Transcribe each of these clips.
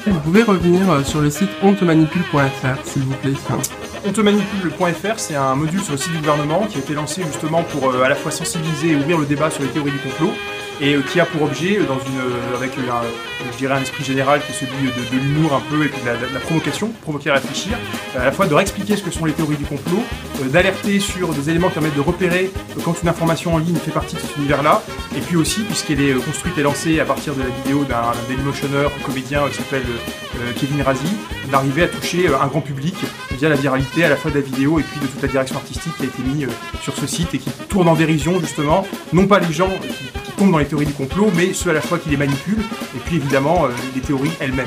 Vous pouvez revenir sur le site ontemanipule.fr, s'il vous plaît. Ontemanipule.fr, c'est un module sur le site du gouvernement qui a été lancé justement pour à la fois sensibiliser et ouvrir le débat sur les théories du complot, et qui a pour objet, avec je dirais un esprit général qui est celui de l'humour un peu et puis de la provocation, provoquer à réfléchir, à la fois de réexpliquer ce que sont les théories du complot, d'alerter sur des éléments qui permettent de repérer quand une information en ligne fait partie de cet univers-là, et puis aussi, puisqu'elle est construite et lancée à partir de la vidéo d'un dailymotionneur, un comédien qui s'appelle Kevin Razi, d'arriver à toucher un grand public via la viralité à la fois de la vidéo et puis de toute la direction artistique qui a été mise sur ce site et qui tourne en dérision justement, non pas les gens qui tombent dans les théories du complot, mais ceux à la fois qui les manipulent, et puis évidemment les théories elles-mêmes.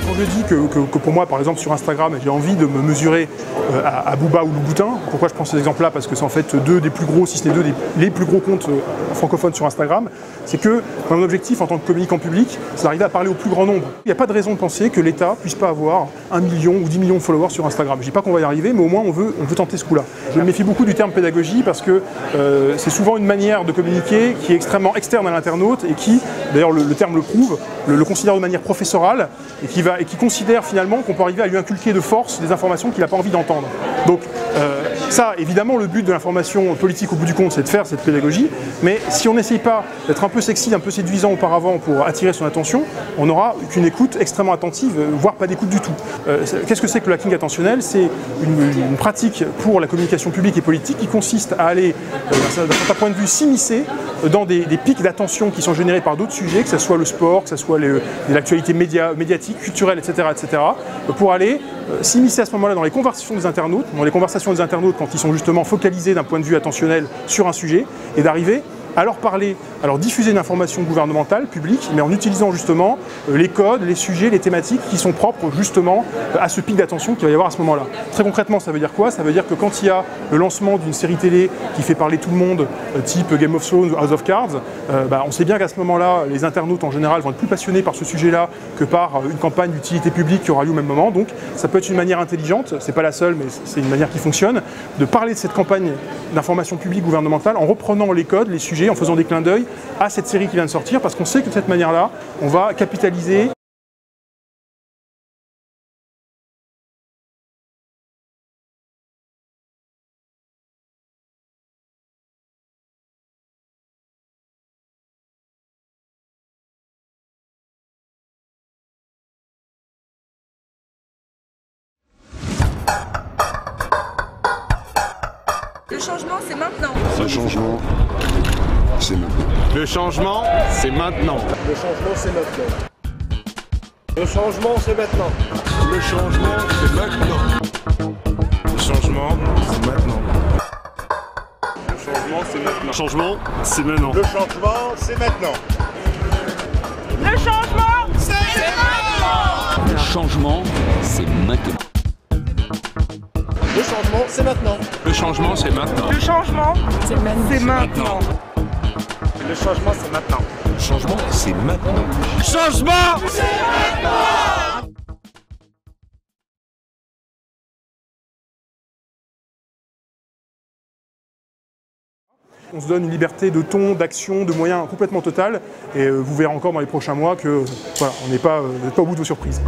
Quand je dis que pour moi, par exemple, sur Instagram, j'ai envie de me mesurer à Booba ou Louboutin, pourquoi je prends ces exemples-là? Parce que c'est en fait deux des plus gros, si ce n'est les plus gros comptes francophones sur Instagram. C'est que mon objectif en tant que communicant public, c'est d'arriver à parler au plus grand nombre. Il n'y a pas de raison de penser que l'État ne puisse pas avoir 1 million ou 10 millions de followers sur Instagram. Je ne dis pas qu'on va y arriver, mais au moins on veut tenter ce coup-là. Je me méfie beaucoup du terme pédagogie parce que c'est souvent une manière de communiquer qui est extrêmement externe à l'internaute et qui, d'ailleurs le terme le prouve, le considère de manière professorale et qui considère finalement qu'on peut arriver à lui inculquer de force des informations qu'il n'a pas envie d'entendre. Donc ça, évidemment, le but de l'information politique au bout du compte, c'est de faire cette pédagogie, mais si on n'essaye pas d'être un peu sexy, un peu séduisant auparavant pour attirer son attention, on n'aura qu'une écoute extrêmement attentive, voire pas d'écoute du tout. Qu'est-ce que c'est que le hacking attentionnel? C'est une pratique pour la communication publique et politique qui consiste à aller, d'un certain point de vue, s'immiscer dans des pics d'attention qui sont générés par d'autres sujets, que ce soit le sport, que ce soit l'actualité médiatique, culturelle, etc., pour aller s'immiscer à ce moment-là dans les conversations des internautes, quand ils sont justement focalisés d'un point de vue attentionnel sur un sujet, et d'arriver à leur parler, à leur diffuser une information gouvernementale, publique, mais en utilisant justement les codes, les sujets, les thématiques qui sont propres justement à ce pic d'attention qu'il va y avoir à ce moment-là. Très concrètement, ça veut dire quoi? Ça veut dire que quand il y a le lancement d'une série télé qui fait parler tout le monde, type Game of Thrones ou House of Cards, on sait bien qu'à ce moment-là, les internautes en général vont être plus passionnés par ce sujet-là que par une campagne d'utilité publique qui aura lieu au même moment. Donc ça peut être une manière intelligente, c'est pas la seule, mais c'est une manière qui fonctionne, de parler de cette campagne d'information publique gouvernementale en reprenant les codes, les sujets, en faisant des clins d'œil à cette série qui vient de sortir, parce qu'on sait que de cette manière-là, on va capitaliser. Le changement, c'est maintenant. Le changement, c'est maintenant. Le changement, c'est maintenant. Le changement, c'est maintenant. Le changement, c'est maintenant. Le changement, c'est maintenant. Le changement, c'est maintenant. Le changement, c'est maintenant. Le changement, c'est maintenant. Le changement, c'est maintenant. Le changement, c'est maintenant. Le changement, c'est maintenant. Le changement, c'est maintenant. Le changement, c'est maintenant. Le changement, c'est maintenant. Le changement, c'est maintenant. Le changement, c'est maintenant. Changement, On se donne une liberté de ton, d'action, de moyens complètement totale, et vous verrez encore dans les prochains mois que voilà, on n'est pas au bout de vos surprises.